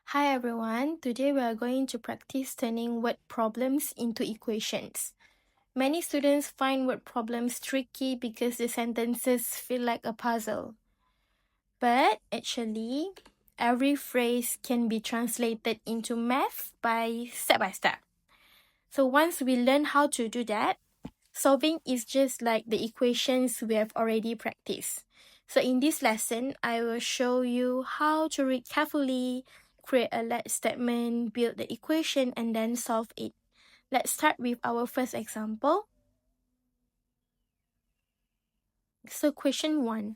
Hi everyone, today we are going to practice turning word problems into equations. Many students find word problems tricky because the sentences feel like a puzzle. But actually, every phrase can be translated into math by step. So once we learn how to do that, solving is just like the equations we have already practiced. So in this lesson, I will show you how to read carefully, create a let statement, build the equation, and then solve it. Let's start with our first example. So question 1.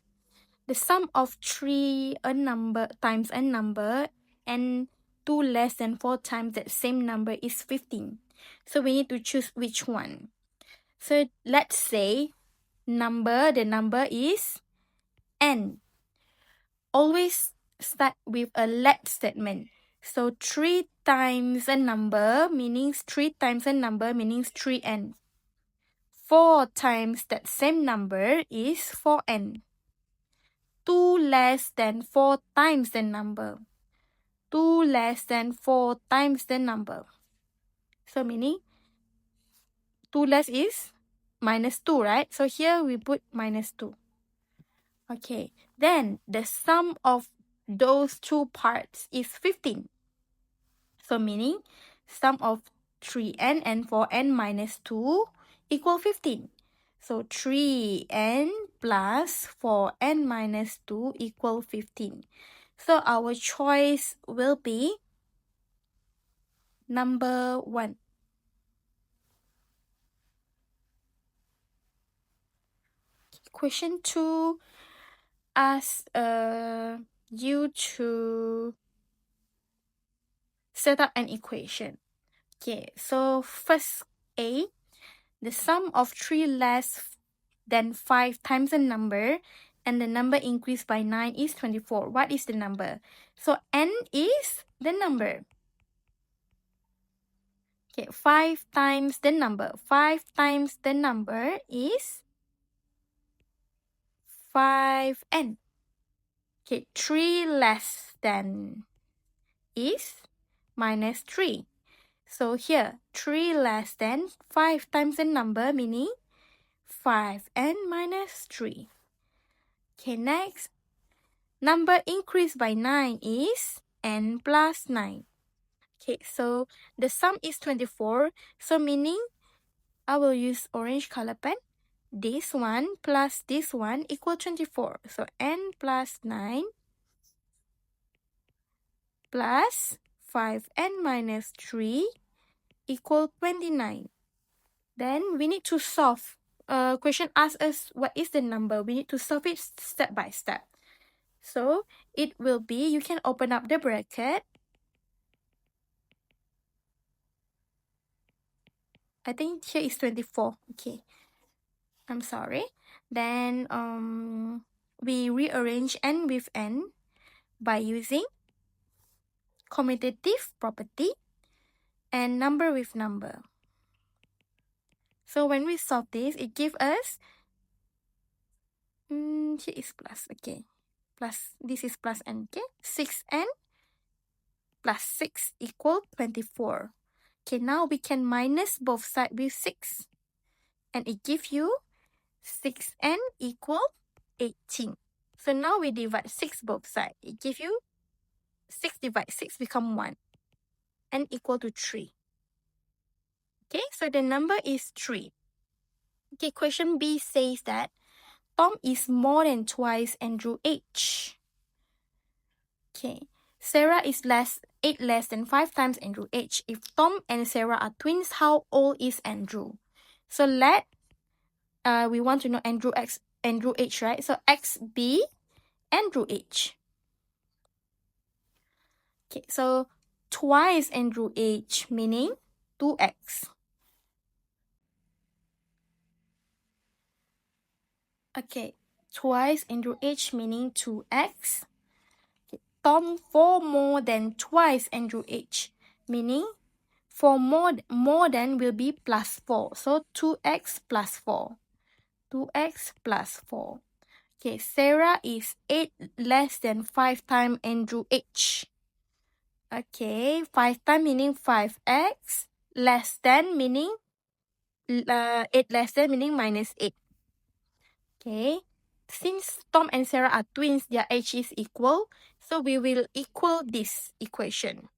The sum of 3 a number times a number and 2 less than 4 times that same number is 15. So we need to choose which one. So let's say the number is n. Always start with a let statement. So 3 times a number means 3n. 4 times that same number is 4n. 2 less than 4 times the number. 2 less than 4 times the number. So meaning 2 less is minus 2, right? So here we put minus 2. Okay, then the sum of those two parts is 15. So meaning sum of 3n and 4n minus 2 equal 15. So 3n plus 4n minus 2 equal 15. So our choice will be number 1. Question 2 asks you to set up an equation. Okay, so first A, the sum of 3 less than 5 times a number and the number increased by 9 is 24. What is the number? So n is the number. Okay, 5 times the number. 5 times the number is 5n. Okay, 3 less than is minus 3. So here, 3 less than 5 times the number, meaning 5n minus 3. Okay, next. Number increased by 9 is n plus 9. Okay, so the sum is 24. So meaning I will use orange color pen. This one plus this one equal 24. So n plus 9 plus 5n minus 3 equal 29. Then we need to solve. Question asks us what is the number. We need to solve it step by step. So it will be, you can open up the bracket. I think here is 24. Okay. I'm sorry. Then we rearrange n with n by using commutative property and number with number. So when we solve this, it gives us here is plus, okay. Plus, this is plus n, okay? 6n plus 6 equal 24. Okay, now we can minus both sides with 6. And it gives you 6n equal 18. So now we divide 6 both sides. It gives you 6 divided 6 become 1. N equal to 3. Okay, so the number is 3. Okay, question B says that Tom is more than twice Andrew's age. Okay, Sarah is 8 less than 5 times Andrew's age. If Tom and Sarah are twins, how old is Andrew? So we want to know Andrew age, right? So X be Andrew age. Okay, so twice Andrew age meaning 2x. Okay, twice Andrew age meaning 2x. Okay, Tom 4 more than twice Andrew age meaning 4 more than will be plus 4. So 2x plus 4. 2x plus 4. Okay, Sarah is 8 less than 5 times Andrew age. Okay, 5 times meaning 5x, less than meaning 8 less than meaning minus 8. Okay, since Tom and Sarah are twins, their age is equal, so we will equal this equation.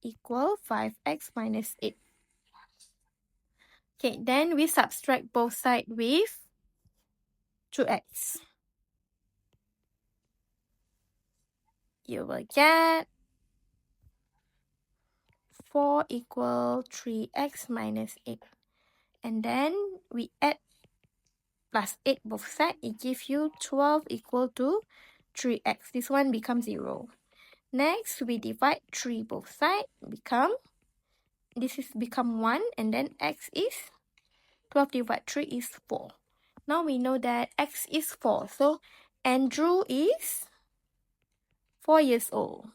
Equal 5x minus 8. Okay, then we subtract both sides with 2x. You will get 4 equal 3x minus 8. And then we add plus 8 both sides. It gives you 12 equal to 3x. This one becomes 0. Next, we divide 3 both sides. This is become 1. And then x is 12 divided 3 is 4. Now we know that x is 4. So Andrew is 4 years old.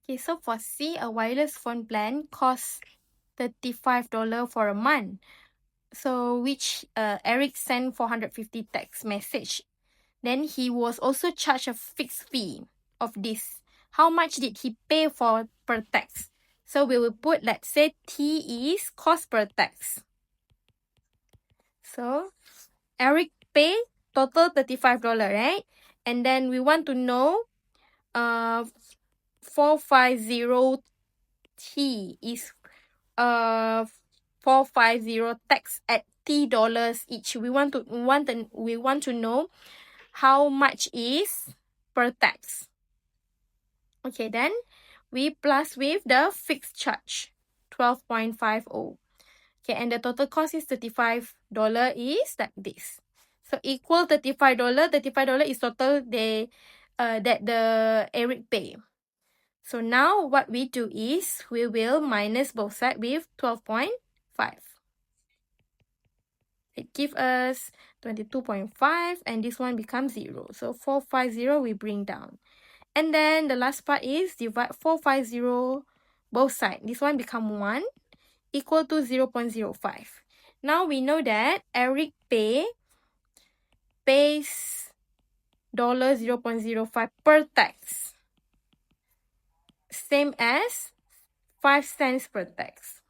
Okay, so for C, a wireless phone plan costs $35 for a month. So which Eric sent 450 text message. Then he was also charged a fixed fee of this. How much did he pay for per text? So we will put, let's say, T is cost per text. So Eric pay total $35, right? And then we want to know 450T is 450 tax at $T each. We want to know how much is per tax. Okay, then we plus with the fixed charge 12.50. Okay, and the total cost is $35 is like this. So equal $35. $35 is total that the Eric pay. So now what we do is we will minus both sides with 12.5. It gives us 22.5 and this one becomes 0. So 450 we bring down. And then the last part is divide 450 both sides. This one become 1 equal to 0.05. Now we know that Eric pays $0.05 per text. Same as 5 cents per text.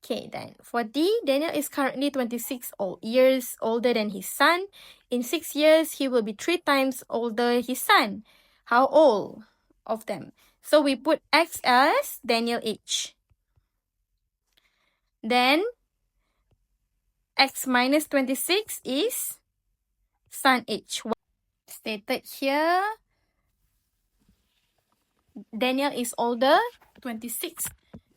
Okay, then for D, Daniel is currently 26 years older than his son. In 6 years, he will be 3 times older his son. How old of them? So we put X as Daniel age. Then X minus 26 is son age. Stated here, Daniel is older, 26.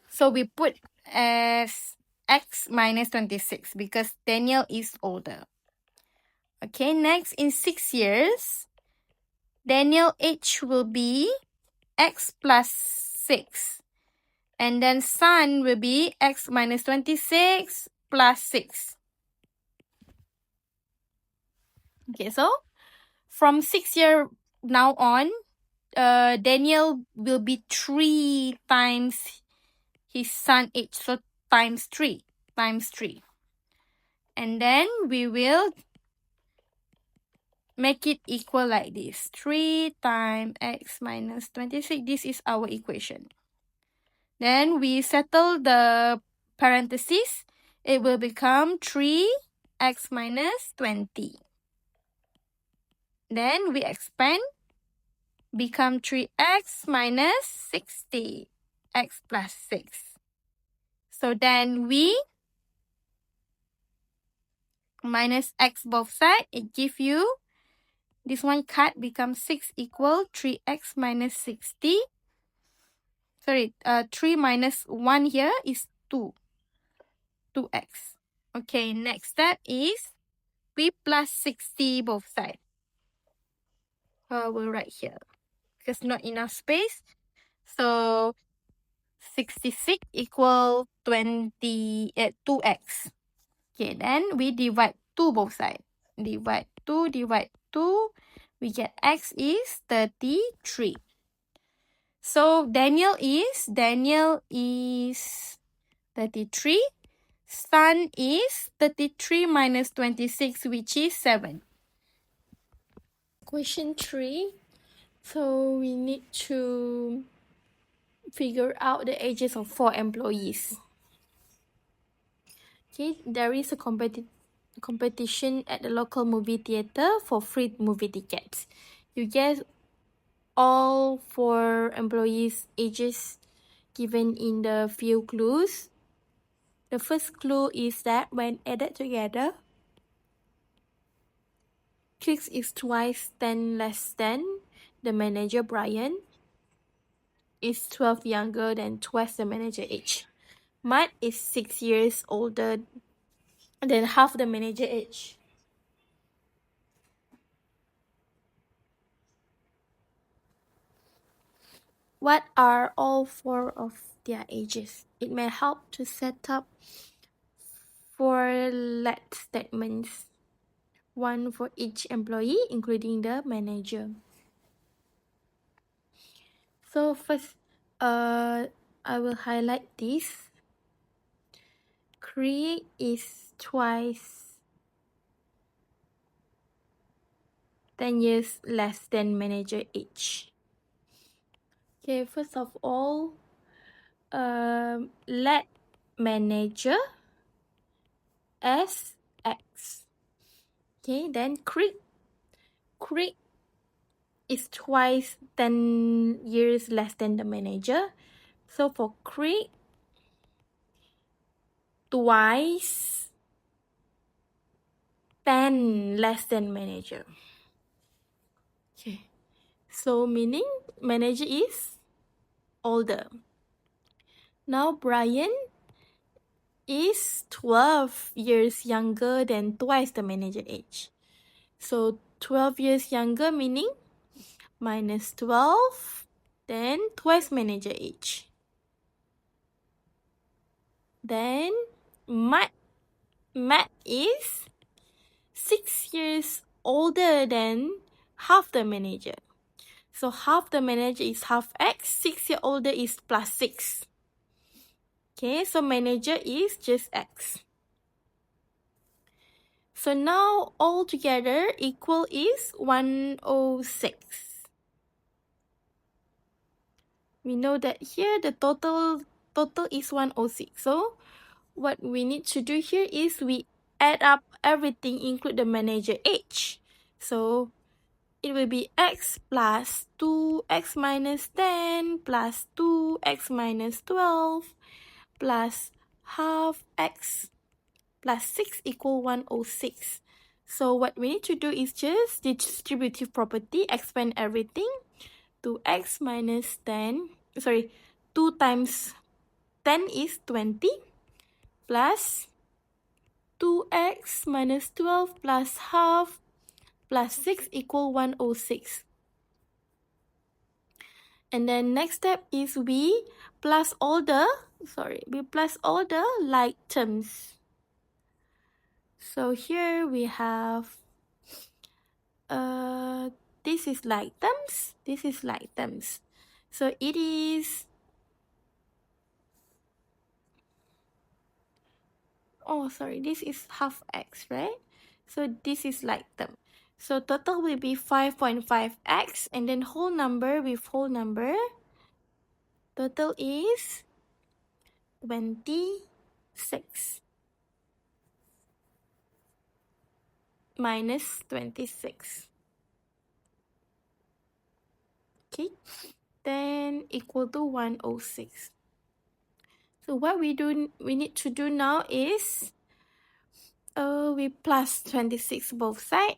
So we put as X minus 26 because Daniel is older. Okay, next, in 6 years, Daniel age will be X plus 6. And then son will be X minus 26 plus 6. Okay, so from 6 years now on, Daniel will be 3 times his son age. So times 3. And then we will make it equal like this. 3 times X minus 26. This is our equation. Then we settle the parentheses. It will become 3x minus 20. Then we expand. Become 3x minus 60. X plus 6. So then we minus x both sides. It gives you, this one cut becomes 6 equal 3x minus 60. Sorry, 3 minus 1 here is 2. 2x. Okay, next step is we plus 60 both sides. We'll write here because not enough space. So 66 equal 2x. Okay, then we divide 2 both sides. Divide 2. We get x is 33. So Daniel is 33. Son is 33 minus 26, which is 7. Question 3. So we need to figure out the ages of 4 employees. Okay, there is a competition at the local movie theater for free movie tickets. You get all 4 employees' ages given in the few clues. The first clue is that when added together, 6 is twice 10 less than the manager Brian is 12 younger than twice the manager age. Matt is 6 years older than half the manager age. What are all 4 of their ages? It may help to set up 4 let statements, one for each employee, including the manager. So first, I will highlight this. Craig is twice 10 years less than manager age. Okay, first of all, let manager as X. Okay, then Craig is twice 10 years less than the manager. So for Craig, twice 10 less than manager. Okay, so meaning manager is older. Now Brian is 12 years younger than twice the manager age. So 12 years younger meaning minus 12, then twice manager age. Then Matt is 6 years older than half the manager. So half the manager is half X, 6 years older is plus 6. Okay, so manager is just X. So now all together equal is 106. We know that here the total is 106. So what we need to do here is we add up everything, include the manager age. So it will be X plus 2X minus 10 plus 2X minus 12 plus half X plus 6 equal 106. So what we need to do is just distributive property, expand everything to X minus 10. Sorry, 2 times 10 is 20 plus 2X minus 12 plus half plus 6 equal 106. And then next step is we plus all the like terms. So here we have this is like terms, this is like terms. So it is this is half X, right? So this is like term. So total will be 5.5X and then whole number with whole number. Total is 26 minus 26. Okay, then equal to 106. So what we need to do now is we plus 26 both sides.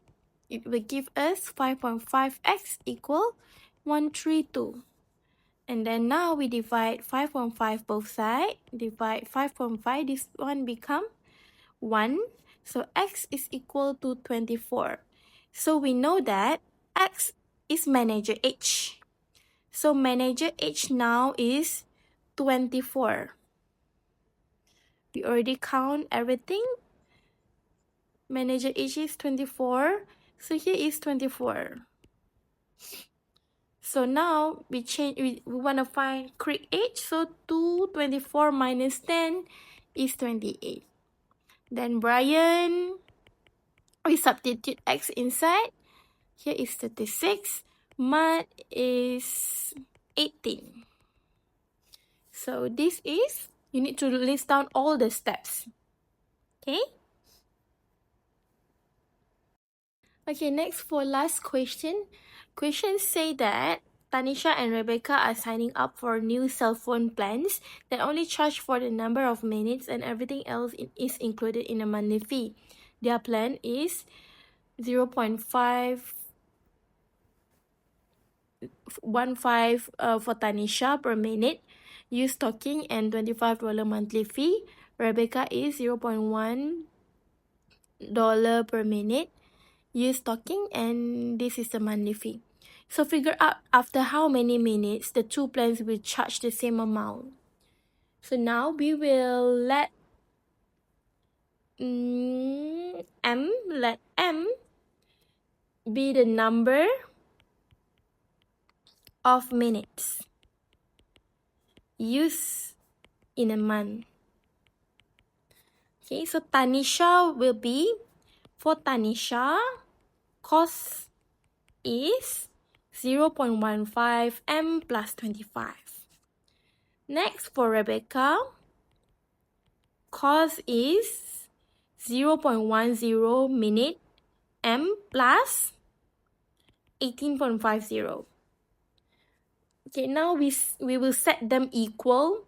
It will give us 5.5x equal 132. And then now we divide 5.5 both sides. Divide 5.5, this one become 1. So x is equal to 24. So we know that x is manager age. So manager age now is 24. We already count everything. Manager age is 24. So here is 24. So now we want to find Craig age. So 224 minus 10 is 28. Then Brian, we substitute x inside. Here is 36. Math is 18. So this is, you need to list down all the steps. Okay? Okay, next for last question. Questions say that Tanisha and Rebecca are signing up for new cell phone plans that only charge for the number of minutes and everything else is included in a monthly fee. Their plan is 0.515 for Tanisha per minute, use talking, and $25 monthly fee. Rebecca is $0.1 per minute, use talking, and this is the monthly fee. So figure out after how many minutes the two plans will charge the same amount. So now we will let M be the number of minutes used in a month. Okay, so Tanisha will be, for Tanisha, cost is 0.15 M plus 25. Next, for Rebecca, cost is 0.10 minute M plus 18.50. Okay, now we will set them equal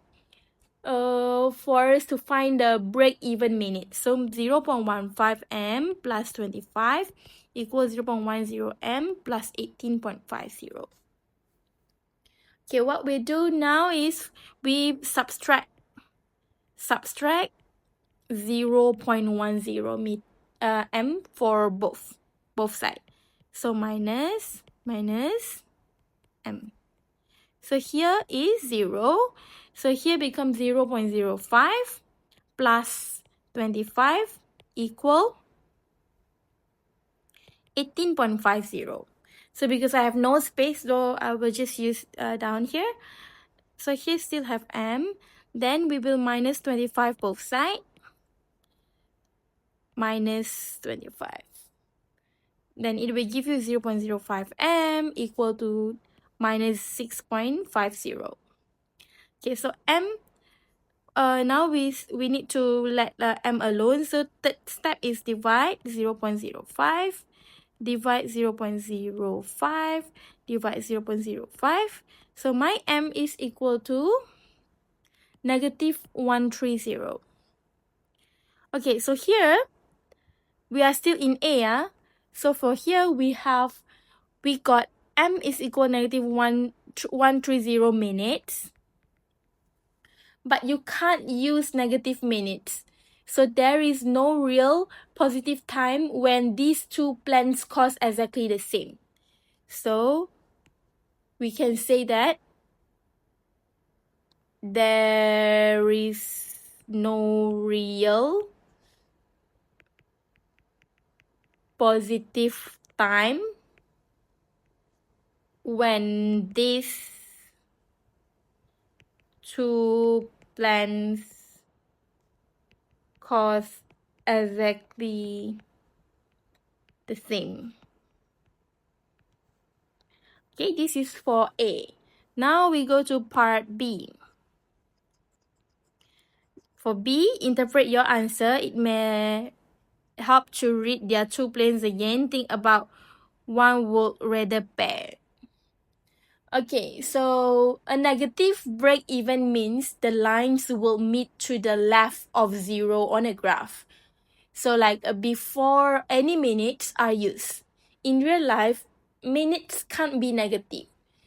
for us to find the break-even minute. So 0.15 M plus 25 equals 0.10 M plus 18.50. Okay, what we do now is we subtract 0.10 M for both sides. So minus M. So here is 0. So here becomes 0.05 plus 25 equal 18.50. So because I have no space, though, I will just use down here. So here still have M. Then we will minus 25 both sides. Minus 25. Then it will give you 0.05 M equal to minus 6.50. Okay, so M, now we need to let M alone. So third step is divide 0.05, divide 0.05, divide 0.05. So my M is equal to negative 130. Okay, so here we are still in A. So for here we got M is equal negative 130 minutes. But you can't use negative minutes. So there is no real positive time when these two plans cost exactly the same. So we can say that there is no real positive time when these two plans cost exactly the same. Okay, this is for A. Now we go to part B. For B, interpret your answer. It may help to read their two planes again. Think about one would rather pair. Okay, so a negative break-even means the lines will meet to the left of 0 on a graph. So like before any minutes are used. In real life, minutes can't be negative.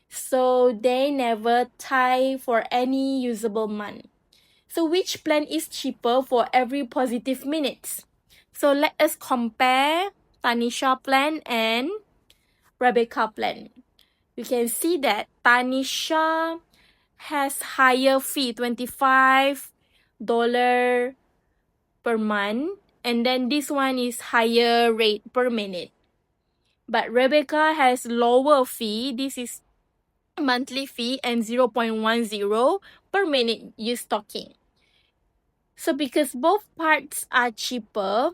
So they never tie for any usable month. So which plan is cheaper for every positive minutes? So let us compare Tanisha plan and Rebecca plan. You can see that Tanisha has higher fee, $25 per month. And then this one is higher rate per minute. But Rebecca has lower fee. This is monthly fee and 0.10 per minute use talking. So because both parts are cheaper,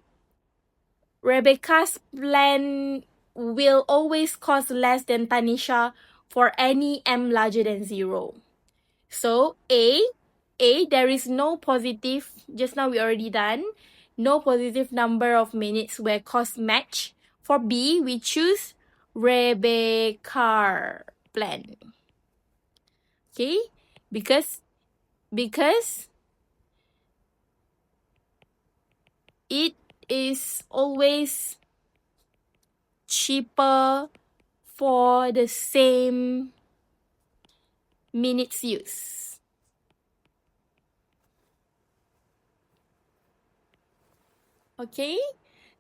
Rebecca's plan will always cost less than Tanisha for any m larger than 0. So A, there is no positive, just now we already done, no positive number of minutes where cost match. For B, we choose Rebecca plan. Okay, because it is always cheaper for the same minutes use. Okay,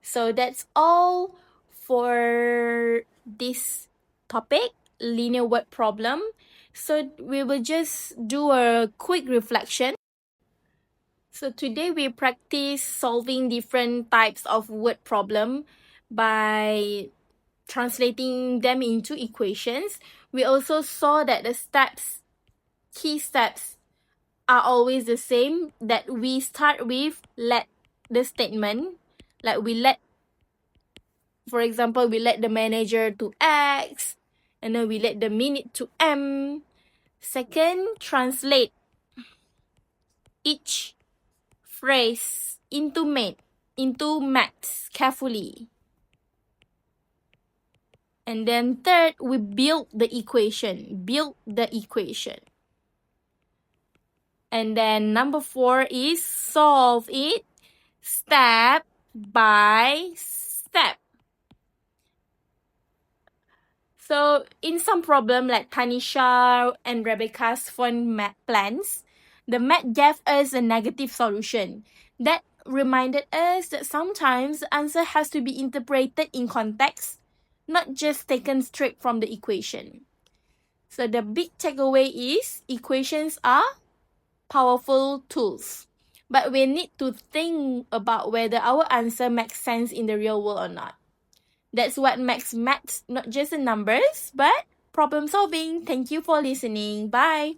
so that's all for this topic, linear word problem. So we will just do a quick reflection. So today we practice solving different types of word problem by translating them into equations. We also saw that the key steps are always the same, that we start with let the statement, like for example, we let the manager to X, and then we let the minute to M. Second, translate each phrase into maths carefully. And then third, we build the equation. And then number 4 is solve it step by step. So in some problem like Tanisha and Rebecca's fun math plans, the math gave us a negative solution. That reminded us that sometimes the answer has to be interpreted in context, not just taken straight from the equation. So the big takeaway is equations are powerful tools, but we need to think about whether our answer makes sense in the real world or not. That's what makes maths not just the numbers, but problem solving. Thank you for listening. Bye.